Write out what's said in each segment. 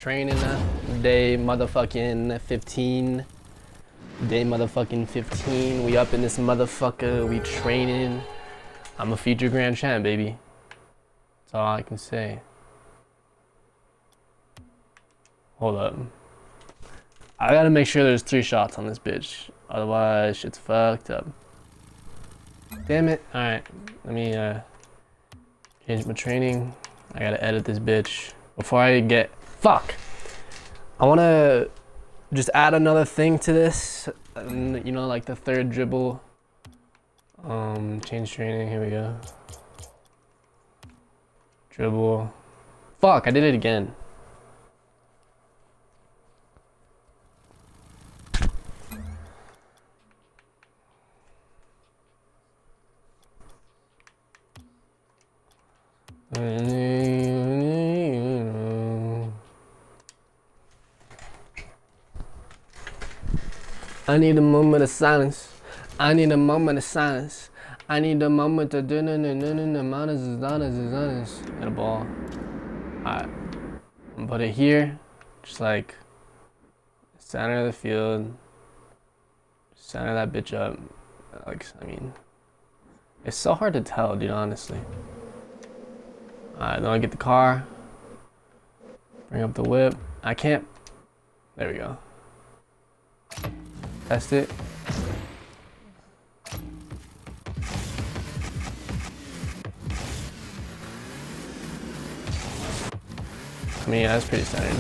Training day motherfucking 15. Day motherfucking 15. We up in this motherfucker. We training. I'm a future grand champ, baby. That's all I can say. Hold up. I gotta make sure there's 3 shots on this bitch. Otherwise, shit's fucked up. Damn it. Alright. Let me change my training. I gotta edit this bitch. Before I get... Fuck! I wanna just add another thing to this. You know, like the 3rd dribble. Change training. Here we go. Dribble. Fuck, I did it again. I need a moment of silence. I need a moment of silence. I need a moment to do honest. Get a ball. Alright. I'm gonna put it here. Just like center of the field. Center that bitch up. Like, I mean, it's so hard to tell, dude, honestly. Alright, then I get the car. Bring up the whip. I can't. There we go. Test it. I mean, that's pretty standard.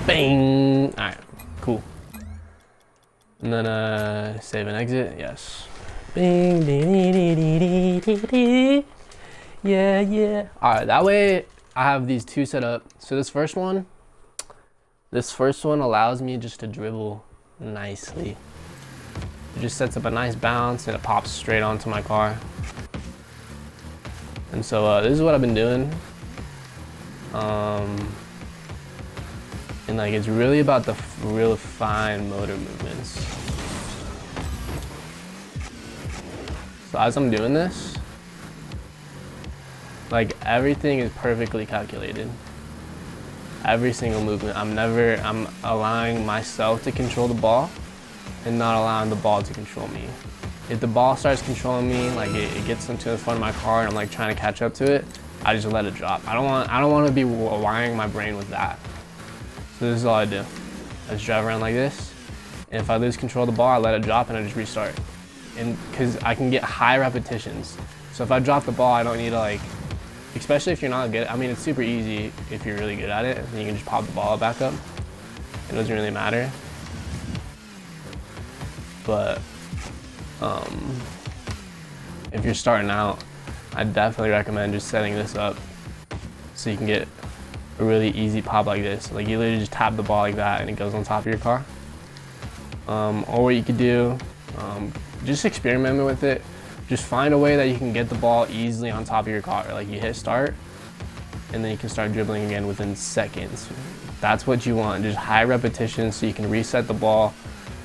Bang! Alright, cool. And then save and exit, yes. Bing, yeah, yeah. Alright, that way I have these 2 set up. So this first one allows me just to dribble nicely. It just sets up a nice bounce and it pops straight onto my car. And so this is what I've been doing. And like, it's really about the real fine motor movements. So as I'm doing this, like, everything is perfectly calculated. Every single movement. I'm allowing myself to control the ball and not allowing the ball to control me. If the ball starts controlling me, like it gets into the front of my car and I'm like trying to catch up to it, I just let it drop. I don't want to be wiring my brain with that. So this is all I do. I just drive around like this, and if I lose control of the ball, I let it drop and I just restart. And because I can get high repetitions. So if I drop the ball, I don't need to, like, especially if you're not good. I mean, it's super easy if you're really good at it. You can just pop the ball back up. It doesn't really matter. But if you're starting out, I definitely recommend just setting this up so you can get a really easy pop like this. Like, you literally just tap the ball like that and it goes on top of your car. Or what you could do, just experiment with it. Just find a way that you can get the ball easily on top of your car. Like, you hit start and then you can start dribbling again within seconds. That's what you want, just high repetitions so you can reset the ball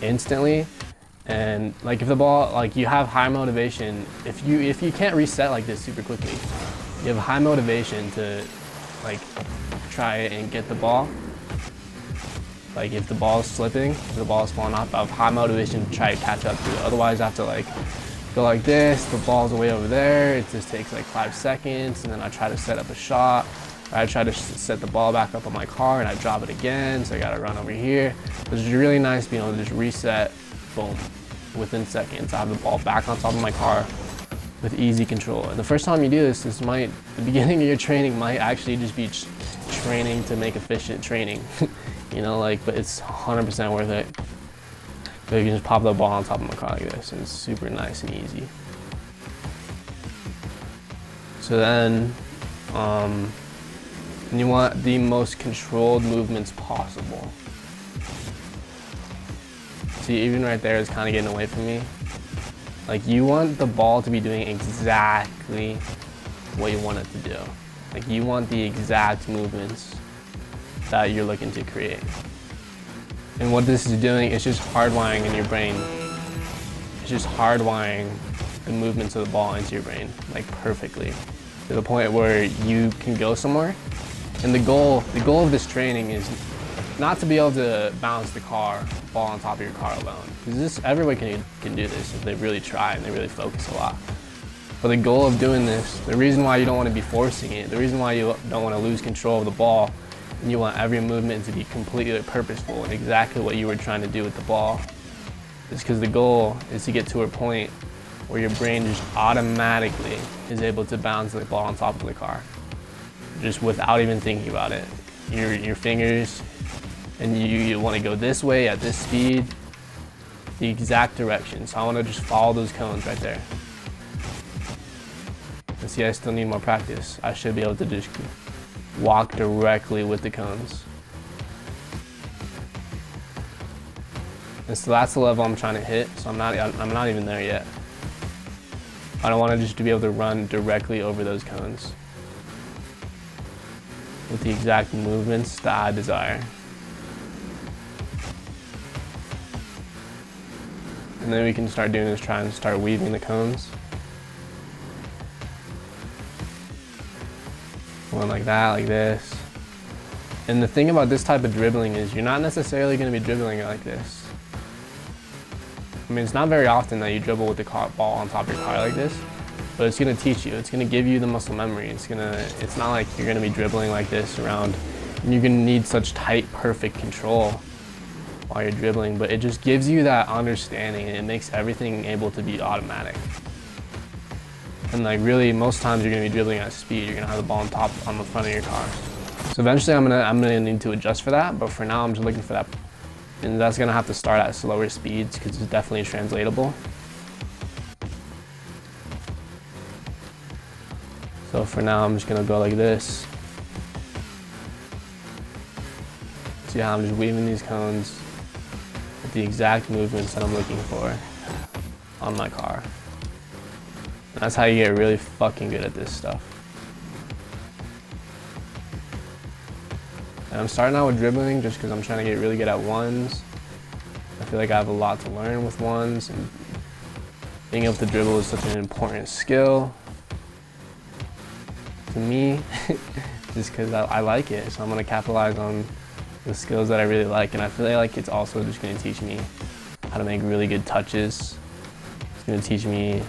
instantly. And like, if the ball, like, you have high motivation, if you can't reset like this super quickly, you have high motivation to, like, try and get the ball. Like, if the ball is slipping, if the ball is falling off, I have high motivation to try to catch up to it. Otherwise, I have to, like, go like this, the ball's way over there, it just takes like 5 seconds, and then I try to set up a shot, or I try to set the ball back up on my car and I drop it again, so I gotta run over here. It's really nice being able to just reset, boom, within seconds. I have the ball back on top of my car with easy control. And the first time you do this, the beginning of your training might actually just be training to make efficient training. You know, like, but it's 100% worth it. So you can just pop the ball on top of my car like this, and it's super nice and easy. So then, you want the most controlled movements possible. See, even right there is kind of getting away from me. Like, you want the ball to be doing exactly what you want it to do. Like, you want the exact movements that you're looking to create. And what this is doing is just hardwiring in your brain. It's just hardwiring the movements of the ball into your brain, like perfectly, to the point where you can go somewhere. And the goal of this training is not to be able to balance the ball on top of your car alone. Because everybody can do this if they really try and they really focus a lot. But the goal of doing this, the reason why you don't want to be forcing it, the reason why you don't want to lose control of the ball, and you want every movement to be completely purposeful and exactly what you were trying to do with the ball, is because the goal is to get to a point where your brain just automatically is able to balance the ball on top of the car, just without even thinking about it. Your fingers, and you want to go this way at this speed, the exact direction. So I want to just follow those cones right there. And see, I still need more practice. I should be able to just walk directly with the cones. And so that's the level I'm trying to hit. So I'm not even there yet. I don't want to just be able to run directly over those cones with the exact movements that I desire. And then we can start doing is try and start weaving the cones. One like that, like this. And the thing about this type of dribbling is you're not necessarily going to be dribbling it like this. I mean, it's not very often that you dribble with the ball on top of your car like this, but it's going to teach you. It's going to give you the muscle memory. It's not like you're going to be dribbling like this around, and you're going to need such tight, perfect control while you're dribbling, but it just gives you that understanding, and it makes everything able to be automatic. And like really, most times you're gonna be dribbling at speed. You're gonna have the ball on the front of your car. So eventually I'm gonna need to adjust for that, but for now I'm just looking for that. And that's gonna have to start at slower speeds because it's definitely translatable. So for now I'm just gonna go like this. See how I'm just weaving these cones with the exact movements that I'm looking for on my car. And that's how you get really fucking good at this stuff. And I'm starting out with dribbling just because I'm trying to get really good at ones. I feel like I have a lot to learn with ones, and being able to dribble is such an important skill to me, just because I like it. So I'm gonna capitalize on the skills that I really like, and I feel like it's also just gonna teach me how to make really good touches. It's gonna teach me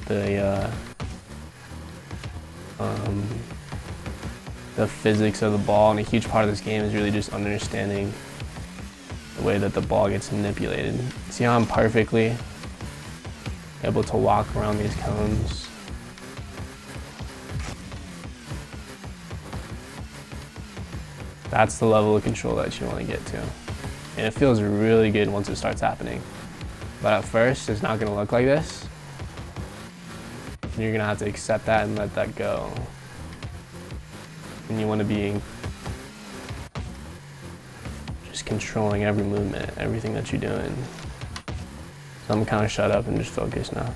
the physics of the ball, and a huge part of this game is really just understanding the way that the ball gets manipulated. See how I'm perfectly able to walk around these cones? That's the level of control that you want to get to. And it feels really good once it starts happening. But at first, it's not gonna look like this. You're gonna have to accept that and let that go. And you want to be just controlling every movement, everything that you're doing. So I'm kind of shut up and just focus now.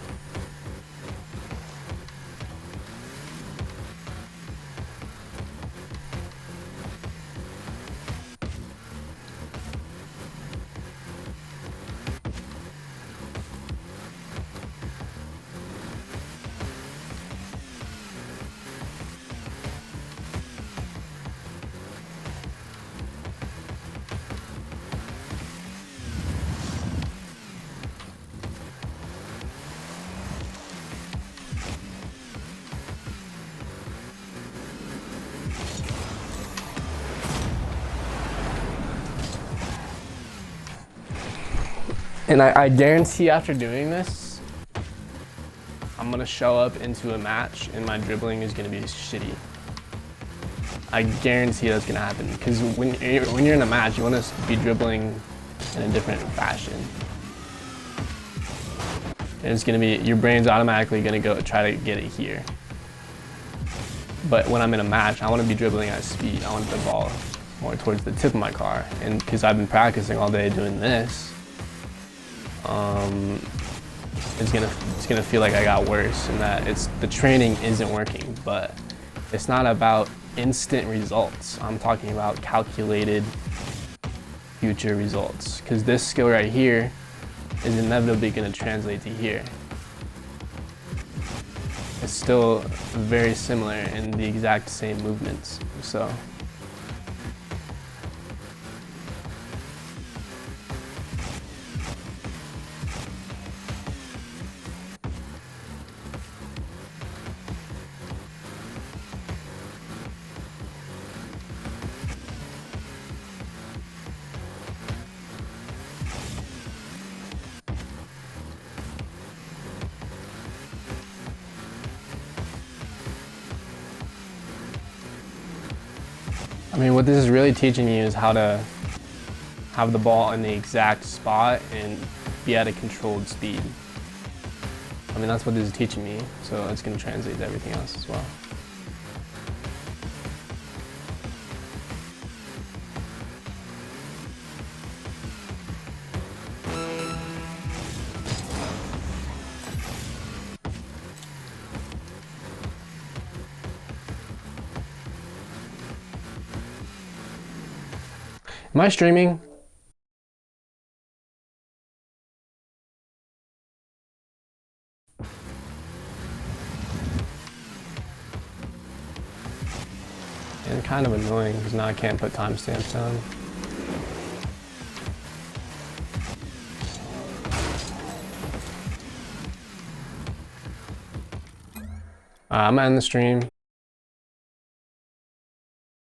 And I guarantee after doing this, I'm gonna show up into a match and my dribbling is gonna be shitty. I guarantee that's gonna happen, because when you're in a match, you wanna be dribbling in a different fashion. And it's gonna be, your brain's automatically gonna go try to get it here. But when I'm in a match, I wanna be dribbling at speed. I want the ball more towards the tip of my car. And because I've been practicing all day doing this, it's gonna feel like I got worse, and that the training isn't working. But it's not about instant results. I'm talking about calculated future results, because this skill right here is inevitably going to translate to here. It's still very similar in the exact same movements. So I mean, what this is really teaching you is how to have the ball in the exact spot and be at a controlled speed. I mean, that's what this is teaching me, so it's going to translate to everything else as well. Am I streaming? And kind of annoying because now I can't put timestamps down. I'm gonna end the stream.